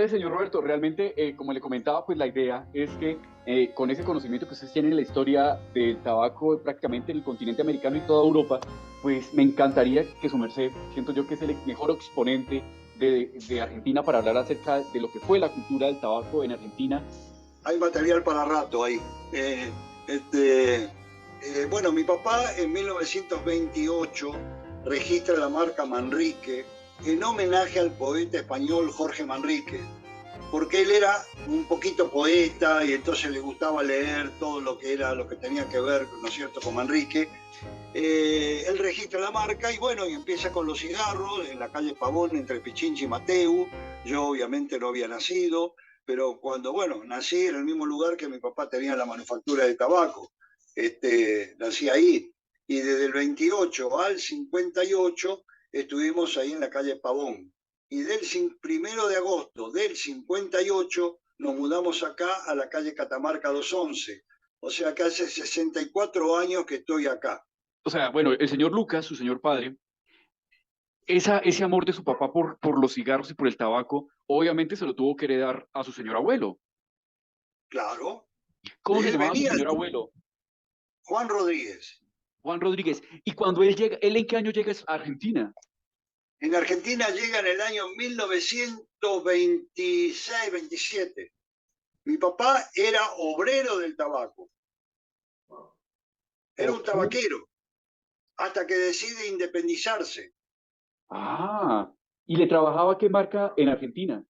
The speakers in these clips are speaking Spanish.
Señor Roberto, realmente, como le comentaba, pues la idea es que con ese conocimiento que ustedes tienen en la historia del tabaco prácticamente en el continente americano y toda Europa, pues me encantaría que su merced, siento yo que es el mejor exponente de Argentina para hablar acerca de lo que fue la cultura del tabaco en Argentina. Hay material para rato ahí. Eh, este, bueno, mi papá en 1928 registra la marca Manrique en homenaje al poeta español Jorge Manrique, porque él era un poquito poeta y entonces le gustaba leer todo lo que era, lo que tenía que ver, ¿no es cierto?, con Manrique. Él registra la marca y bueno, y empieza con los cigarros en la calle Pavón entre Pichinchi y Mateu. Yo obviamente no había nacido, pero cuando, bueno, nací en el mismo lugar que mi papá tenía la manufactura de tabaco. Nací ahí. Y desde el 28 al 58 estuvimos ahí en la calle Pavón. Y del 1 de agosto del 58 nos mudamos acá a la calle Catamarca 211. O sea que hace 64 años que estoy acá. O sea, bueno, el señor Lucas, su señor padre, ese amor de su papá por los cigarros y por el tabaco, obviamente se lo tuvo que heredar a su señor abuelo. Claro. ¿Cómo se Él llamaba su venía, señor abuelo? Juan Rodríguez. Juan Rodríguez. Y cuando él llega, ¿él en qué año llega a Argentina? En Argentina llega en el año 1926-27. Mi papá era obrero del tabaco, era un Ok. tabaquero, hasta que decide independizarse. Ah, ¿y le trabajaba qué marca en Argentina?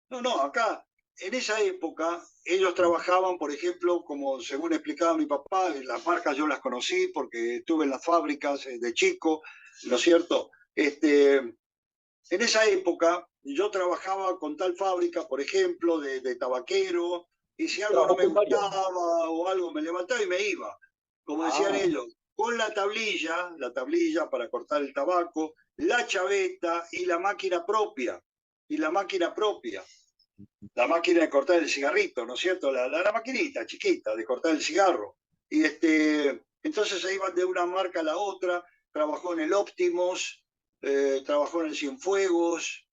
No, no, acá, en esa época, ellos trabajaban, por ejemplo, como según explicaba mi papá, las marcas yo las conocí porque estuve en las fábricas de chico, ¿no es cierto? En esa época yo trabajaba con tal fábrica, por ejemplo, de tabaquero, y si algo no Trabajó me con varias. gustaba o algo me levantaba y me iba, como decían Ah, ellos, con la tablilla para cortar el tabaco, la chaveta y la máquina propia, y la máquina propia, la máquina de cortar el cigarrito, ¿no es cierto? La maquinita chiquita de cortar el cigarro. Y entonces se iban de una marca a la otra, trabajó en el Optimus, trabajó en el Cienfuegos,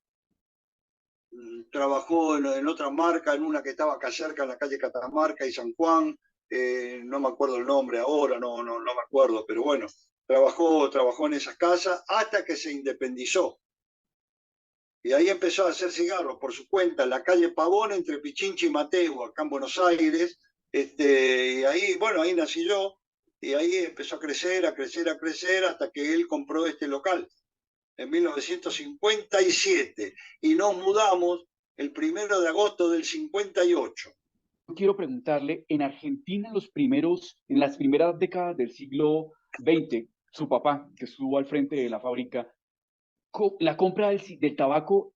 trabajó en otra marca, en una que estaba acá cerca, en la calle Catamarca y San Juan, no me acuerdo el nombre ahora, no me acuerdo, pero bueno, trabajó en esas casas hasta que se independizó. Y ahí empezó a hacer cigarros por su cuenta en la calle Pavón entre Pichinchi y Mateo, acá en Buenos Aires. Y ahí, bueno, ahí nací yo, y ahí empezó a crecer, a crecer, a crecer, hasta que él compró este local en 1957 y nos mudamos el 1 de agosto del 58. yo quiero preguntarle, en Argentina, en las primeras décadas del siglo XX, su papá, que estuvo al frente de la fábrica, la compra del tabaco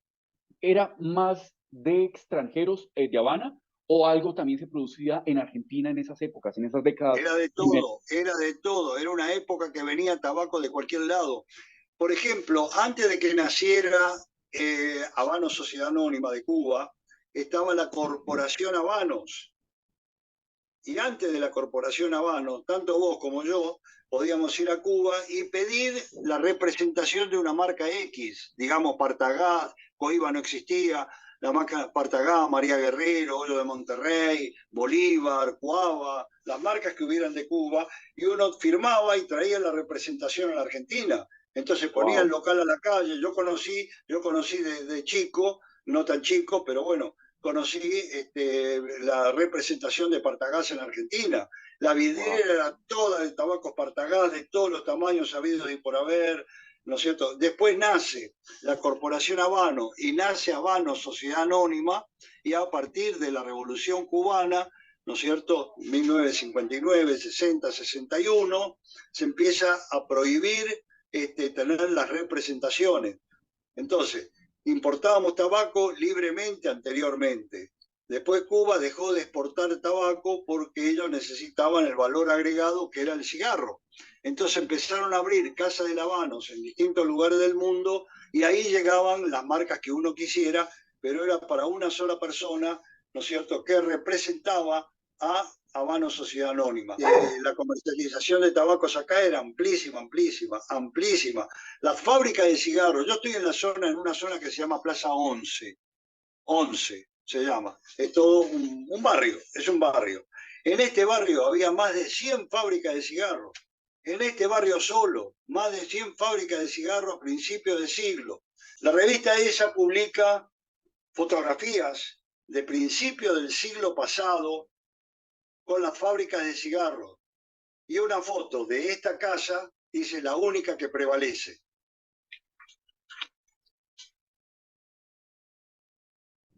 era más de extranjeros de Habana o algo también se producía en Argentina en esas épocas, en esas décadas Era de primeras. todo, era de todo, era una época que venía tabaco de cualquier lado. Por ejemplo, antes de que naciera Habanos Sociedad Anónima de Cuba, estaba la Corporación Habanos. Y antes de la Corporación Habanos, tanto vos como yo podíamos ir a Cuba y pedir la representación de una marca X, digamos Partagás, Coiba no existía, la marca Partagás, María Guerrero, Hoyo de Monterrey, Bolívar, Cuava, las marcas que hubieran de Cuba, y uno firmaba y traía la representación a la Argentina. Entonces ponía el Wow. local a la calle. Yo conocí de chico, no tan chico, pero bueno, conocí la representación de Partagás en Argentina. La Wow. vidriera era toda de tabacos Partagás, de todos los tamaños habidos y por haber, ¿no es cierto? Después nace la Corporación Habano y nace Habano Sociedad Anónima, y a partir de la Revolución Cubana, ¿no es cierto? 1959, 60, 61, se empieza a prohibir tener las representaciones. Entonces, importábamos tabaco libremente anteriormente. Después Cuba dejó de exportar tabaco porque ellos necesitaban el valor agregado que era el cigarro. Entonces empezaron a abrir casas de habanos en distintos lugares del mundo y ahí llegaban las marcas que uno quisiera, pero era para una sola persona, ¿no es cierto?, que representaba a Habano Sociedad Anónima. La comercialización de tabacos acá era amplísima, amplísima, amplísima. La fábrica de cigarros, yo estoy en una zona que se llama Plaza 11, 11 se llama. Es todo un barrio, es un barrio. En este barrio había más de 100 fábricas de cigarros. En este barrio solo, más de 100 fábricas de cigarros a principios de siglo. La revista esa publica fotografías de principios del siglo pasado con las fábricas de cigarros. Y una foto de esta casa dice la única que prevalece.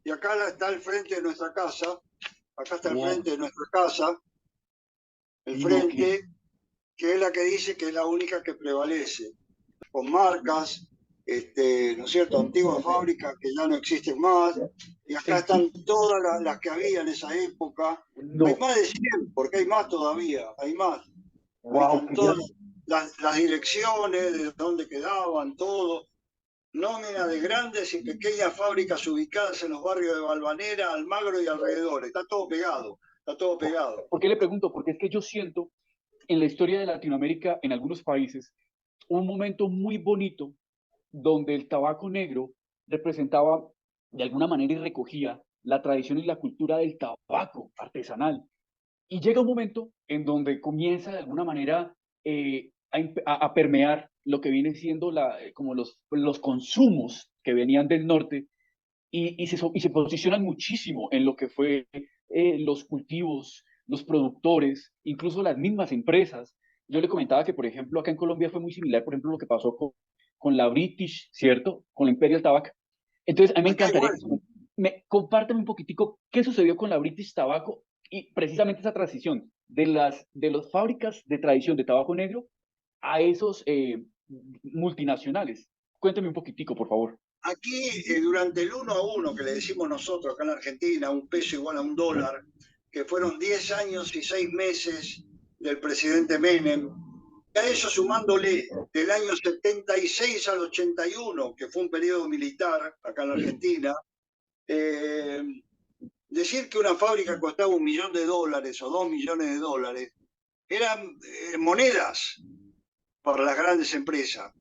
Y acá está el frente de nuestra casa, acá está el frente de nuestra casa, el frente, que es la que dice que es la única que prevalece, con marcas, ¿no es cierto?, antiguas fábricas que ya no existen más, y acá están todas las que había en esa época. Hay más de 100, porque hay más todavía, hay más. Ahí están todas las direcciones, de dónde quedaban, todo. Nómina de grandes y pequeñas fábricas ubicadas en los barrios de Valvanera, Almagro y alrededores. Está todo pegado, está todo pegado. ¿Por qué le pregunto? Porque es que yo siento en la historia de Latinoamérica, en algunos países, un momento muy bonito donde el tabaco negro representaba de alguna manera y recogía la tradición y la cultura del tabaco artesanal. Y llega un momento en donde comienza de alguna manera a permear lo que viene siendo como los consumos que venían del norte y se posicionan muchísimo en lo que fue los cultivos, los productores, incluso las mismas empresas. Yo le comentaba que, por ejemplo, acá en Colombia fue muy similar, por ejemplo, lo que pasó con la British, ¿cierto? Con la Imperial Tobacco. Entonces, a mí me encantaría compárteme un poquitico qué sucedió con la British Tobacco y precisamente esa transición de las fábricas de tradición de tabaco negro a esos multinacionales. Cuénteme un poquitico, por favor. Aquí, durante el 1-1 que le decimos nosotros acá en Argentina, un peso igual a un dólar, que fueron 10 años y 6 meses del presidente Menem, y a eso sumándole del año 76 al 81, que fue un periodo militar acá en la Argentina, decir que una fábrica costaba $1 millón o 2 millones de dólares eran monedas para las grandes empresas.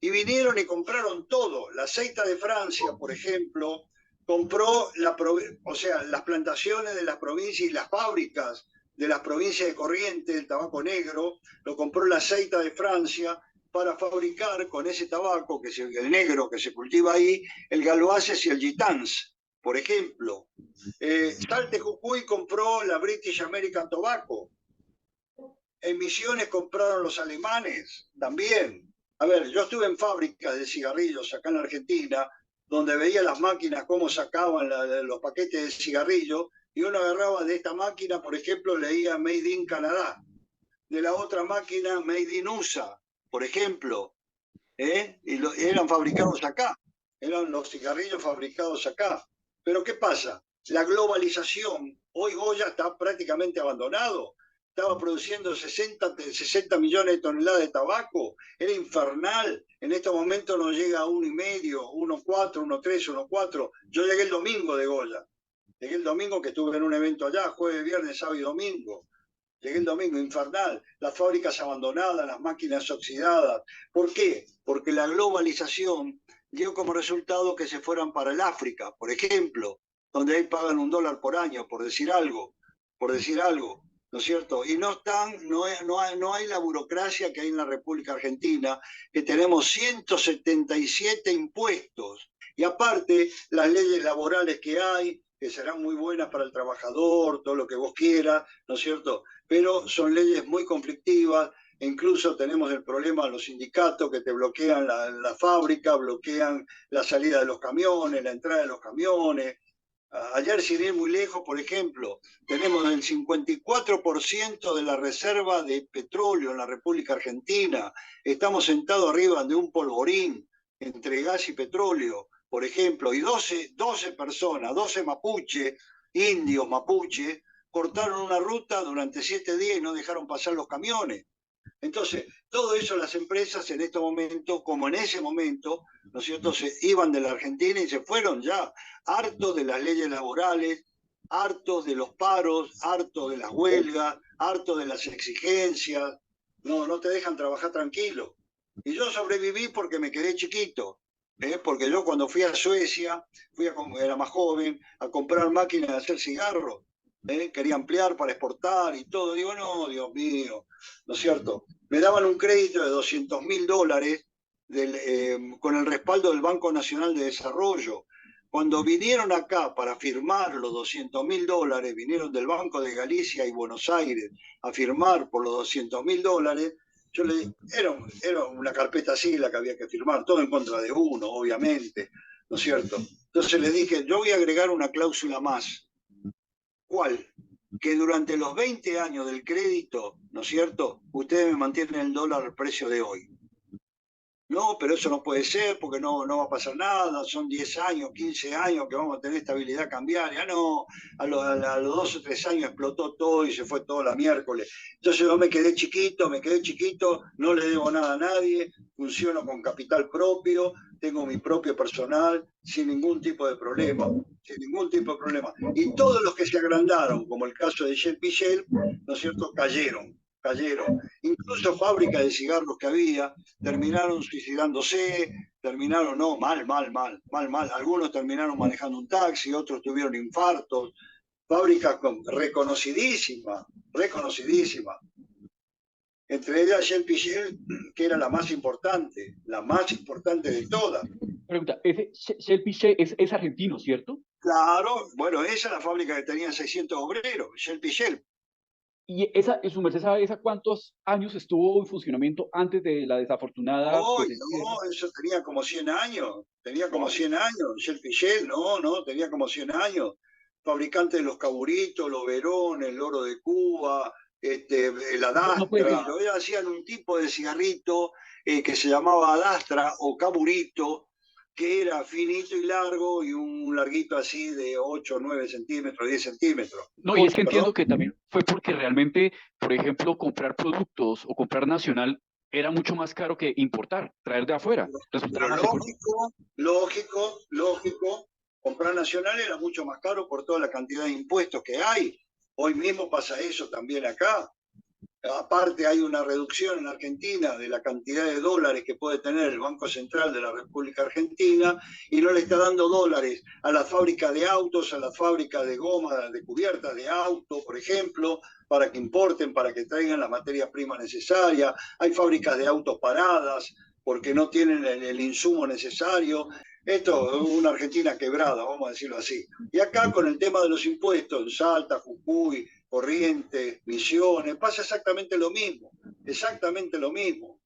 Y vinieron y compraron todo. La aceita de Francia, por ejemplo, compró las plantaciones de las provincias y las fábricas de las provincias de Corrientes, el tabaco negro, lo compró la aceita de Francia para fabricar con ese tabaco, el negro que se cultiva ahí, el Galoaces y el Gitans, por ejemplo. Salte Jujuy compró la British American Tobacco. En Misiones compraron los alemanes también. A ver, yo estuve en fábricas de cigarrillos acá en Argentina, donde veía las máquinas cómo sacaban los paquetes de cigarrillos, y uno agarraba de esta máquina, por ejemplo, leía Made in Canadá, de la otra máquina Made in USA, por ejemplo, y eran fabricados acá, eran los cigarrillos fabricados acá. Pero ¿qué pasa? La globalización, hoy Goya está prácticamente abandonado. Estaba produciendo 60 millones de toneladas de tabaco, era infernal. En este momento nos llega a 1,5, 1,4, 1,3, 1,4. Yo llegué el domingo de Goya. Llegué el domingo que estuve en un evento allá, jueves, viernes, sábado y domingo. Llegué el domingo, infernal. Las fábricas abandonadas, las máquinas oxidadas. ¿Por qué? Porque la globalización dio como resultado que se fueran para el África, por ejemplo, donde ahí pagan $1 por año, por decir algo. ¿No es cierto? Y no hay la burocracia que hay en la República Argentina, que tenemos 177 impuestos. Y aparte, las leyes laborales que hay, que serán muy buenas para el trabajador, todo lo que vos quieras, ¿no es cierto? Pero son leyes muy conflictivas. E incluso tenemos el problema de los sindicatos que te bloquean la fábrica, bloquean la salida de los camiones, la entrada de los camiones. Ayer, sin ir muy lejos, por ejemplo, tenemos el 54% de la reserva de petróleo en la República Argentina. Estamos sentados arriba de un polvorín entre gas y petróleo, por ejemplo, y 12 personas, 12 mapuche, indios mapuche, cortaron una ruta durante 7 días y no dejaron pasar los camiones. Entonces, todo eso las empresas en este momento, como en ese momento, ¿no es cierto?, se iban de la Argentina y se fueron ya, hartos de las leyes laborales, hartos de los paros, hartos de las huelgas, hartos de las exigencias, no te dejan trabajar tranquilo. Y yo sobreviví porque me quedé chiquito. porque yo cuando fui a Suecia, era más joven, a comprar máquinas de hacer cigarros, quería ampliar para exportar y todo. Digo, no, Dios mío, ¿no es cierto? Me daban un crédito de $200.000 con el respaldo del Banco Nacional de Desarrollo. Cuando vinieron acá para firmar los $200.000, vinieron del Banco de Galicia y Buenos Aires a firmar por los $200.000. Era una carpeta así la que había que firmar, todo en contra de uno, obviamente, ¿no es cierto? Entonces le dije, yo voy a agregar una cláusula más. ¿Cuál? Que durante los 20 años del crédito, ¿no es cierto?, ustedes me mantienen el dólar al precio de hoy. No, pero eso no puede ser porque no va a pasar nada, son 10 años, 15 años que vamos a tener estabilidad cambiaria. No, a los 2 o 3 años explotó todo y se fue todo la miércoles. Entonces yo me quedé chiquito, no le debo nada a nadie, funciono con capital propio, tengo mi propio personal, sin ningún tipo de problema, sin ningún tipo de problema. Y todos los que se agrandaron, como el caso de Shell Pichel, ¿no es cierto?, cayeron. Incluso fábricas de cigarros que había, terminaron suicidándose, mal. Algunos terminaron manejando un taxi, otros tuvieron infartos. Fábricas reconocidísimas. Entre ellas Shell Pichel, que era la más importante de todas. Pregunta, ese Shell Piché es argentino, ¿cierto? Claro, bueno, esa es la fábrica que tenía 600 obreros, Shell Pichel. Y su merced sabe esa cuántos años estuvo en funcionamiento antes de la desafortunada Oh, pues, encierro. no, eso tenía como 100 años. Wow. Shell Pichel, no, tenía como 100 años. Fabricante de los caburitos, los verones, el oro de Cuba, el No, no puede Adastra. ser. Ellos hacían un tipo de cigarrito que se llamaba Adastra o caburito, que era finito y largo y un larguito así de 8, 9 centímetros, 10 centímetros. No, y es que Perdón. entiendo que también fue porque realmente, por ejemplo, comprar productos o comprar nacional era mucho más caro que importar, traer de afuera. Resultaba Pero más económico. lógico, comprar nacional era mucho más caro por toda la cantidad de impuestos que hay. Hoy mismo pasa eso también acá. Aparte hay una reducción en Argentina de la cantidad de dólares que puede tener el Banco Central de la República Argentina y no le está dando dólares a las fábricas de autos, a las fábricas de goma, de cubiertas de auto, por ejemplo, para que importen, para que traigan la materia prima necesaria. Hay fábricas de autos paradas porque no tienen el insumo necesario. Esto es una Argentina quebrada, vamos a decirlo así. Y acá con el tema de los impuestos, en Salta, Jujuy, Corrientes, Misiones, pasa exactamente lo mismo, exactamente lo mismo.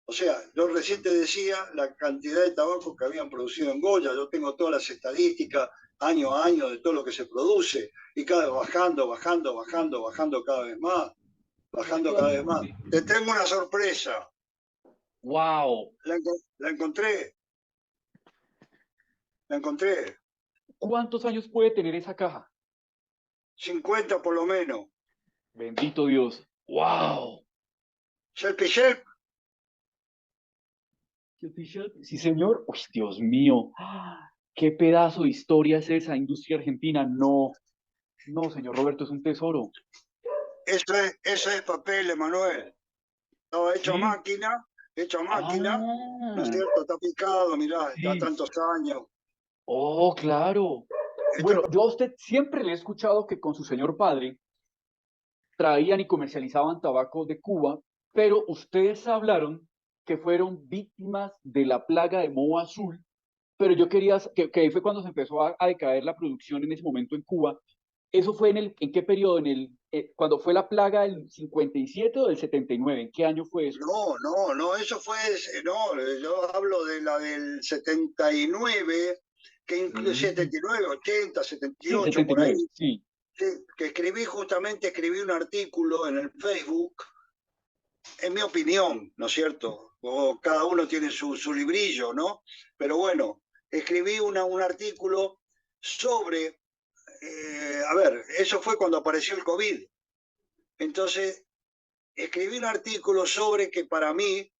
O sea, yo recién te decía la cantidad de tabaco que habían producido en Goya, yo tengo todas las estadísticas año a año de todo lo que se produce y cada vez bajando cada vez más, bajando cada vez más. Te tengo una sorpresa, Wow. la, la encontré, la encontré, ¿Cuántos años puede tener esa caja? 50 por lo menos. Bendito Dios. Wow. Shelp y Shelp, Sí, señor. Uy, Dios mío. ¿Qué pedazo de historia es esa industria argentina? No, no, señor Roberto, es un tesoro. eso es papel, Emanuel. Estaba Sí. hecho a máquina, ¿no es Ah, cierto? Está picado, mirá, está sí. tantos años. Oh, claro. Esto, Bueno, yo a usted siempre le he escuchado que con su señor padre traían y comercializaban tabaco de Cuba, pero ustedes hablaron que fueron víctimas de la plaga de moho azul, pero yo quería, que ahí fue cuando se empezó a decaer la producción en ese momento en Cuba. ¿Eso fue en qué periodo? Cuando fue la plaga del 57 o del 79. ¿En qué año fue eso? no, eso fue, no, yo hablo de la del 79, que incluye Mm. 79, 80, setenta y Sí, ocho por ahí, 79, sí. sí, que escribí un artículo en el Facebook, en mi opinión, ¿no es cierto? O cada uno tiene su librillo, ¿no? Pero bueno, escribí un artículo sobre, a ver, eso fue cuando apareció el COVID. Entonces, escribí un artículo sobre que para mí,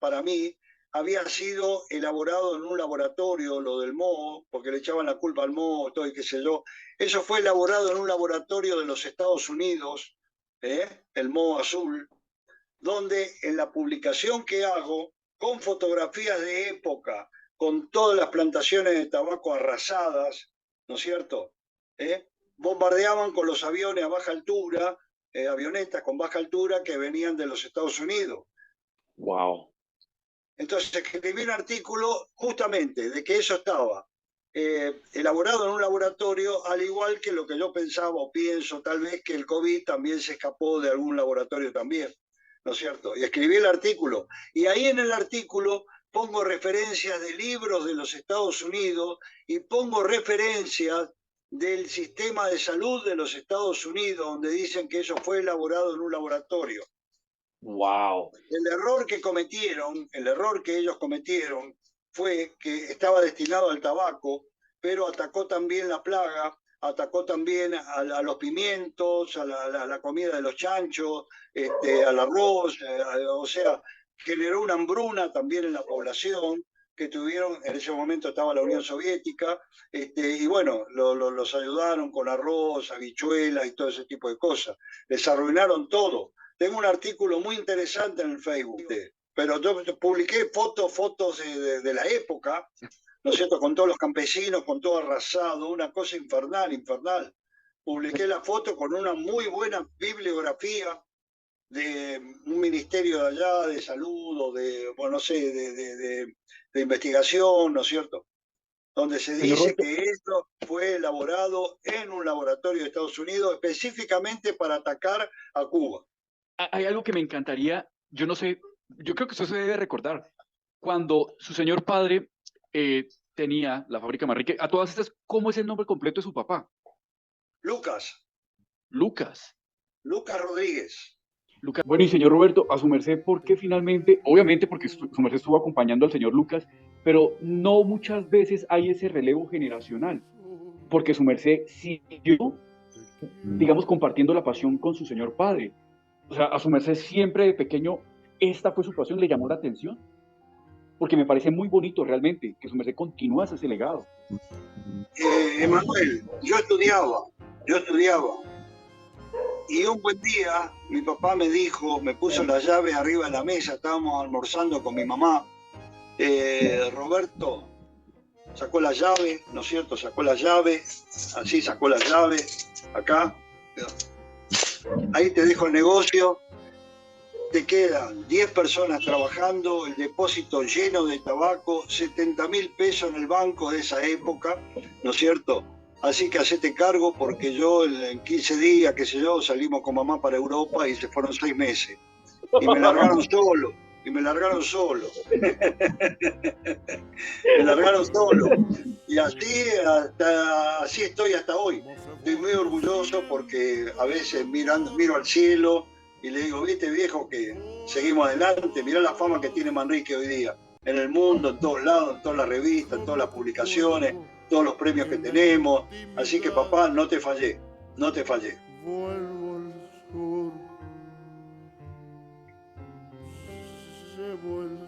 había sido elaborado en un laboratorio, lo del moho, porque le echaban la culpa al moho, todo y qué sé yo. Eso fue elaborado en un laboratorio de los Estados Unidos, el moho azul, donde en la publicación que hago, con fotografías de época, con todas las plantaciones de tabaco arrasadas, ¿no es cierto? Bombardeaban con los aviones a baja altura, avionetas con baja altura que venían de los Estados Unidos. Wow. Entonces escribí un artículo justamente de que eso estaba elaborado en un laboratorio, al igual que lo que yo pensaba o pienso, tal vez que el COVID también se escapó de algún laboratorio también, ¿no es cierto? Y escribí el artículo. Y ahí en el artículo pongo referencias de libros de los Estados Unidos y pongo referencias del sistema de salud de los Estados Unidos, donde dicen que eso fue elaborado en un laboratorio. Wow. El error que ellos cometieron fue que estaba destinado al tabaco, pero atacó también la plaga, atacó también a los pimientos, a la comida de los chanchos, al arroz, o sea, generó una hambruna también en la población que tuvieron, en ese momento estaba la Unión Soviética, y bueno, los ayudaron con arroz, habichuelas y todo ese tipo de cosas. Les arruinaron todo. Tengo un artículo muy interesante en el Facebook, pero yo publiqué fotos de la época, ¿no es cierto? Con todos los campesinos, con todo arrasado, una cosa infernal, infernal. Publiqué la foto con una muy buena bibliografía de un ministerio de allá, de salud, o de, bueno, no sé, de investigación, ¿no es cierto? Donde se Señor dice Roberto, que esto fue elaborado en un laboratorio de Estados Unidos específicamente para atacar a Cuba. hay algo que me encantaría, yo no sé, yo creo que eso se debe recordar. Cuando su señor padre tenía la fábrica Manrique, a todas estas, ¿cómo es el nombre completo de su papá? Lucas Lucas. Rodríguez. Lucas. Bueno, y señor Roberto, a su merced, ¿por qué finalmente? Obviamente porque su merced estuvo acompañando al señor Lucas, pero no muchas veces hay ese relevo generacional, porque su merced siguió, digamos, compartiendo la pasión con su señor padre. O sea, a su merced siempre de pequeño, esta fue su pasión, le llamó la atención, porque me parece muy bonito realmente que su merced continúe ese legado. Emanuel, yo estudiaba, y un buen día mi papá me puso la llave arriba de la mesa, estábamos almorzando con mi mamá, Roberto sacó la llave, ¿no es cierto? Sacó la llave, así sacó la llave, acá, ahí te dejo el negocio, te quedan 10 personas trabajando, el depósito lleno de tabaco, 70.000 pesos en el banco de esa época, ¿no es cierto? Así que hacete cargo porque yo en 15 días, qué sé yo, salimos con mamá para Europa y se fueron 6 meses. Y me largaron solo. Me largaron solo. Y así estoy hasta hoy. Estoy muy orgulloso porque a veces miro al cielo y le digo, viste viejo que seguimos adelante, mirá la fama que tiene Manrique hoy día. En el mundo, en todos lados, en todas las revistas, en todas las publicaciones, todos los premios que tenemos. Así que papá, no te fallé. Vuelvo al sur, llevo el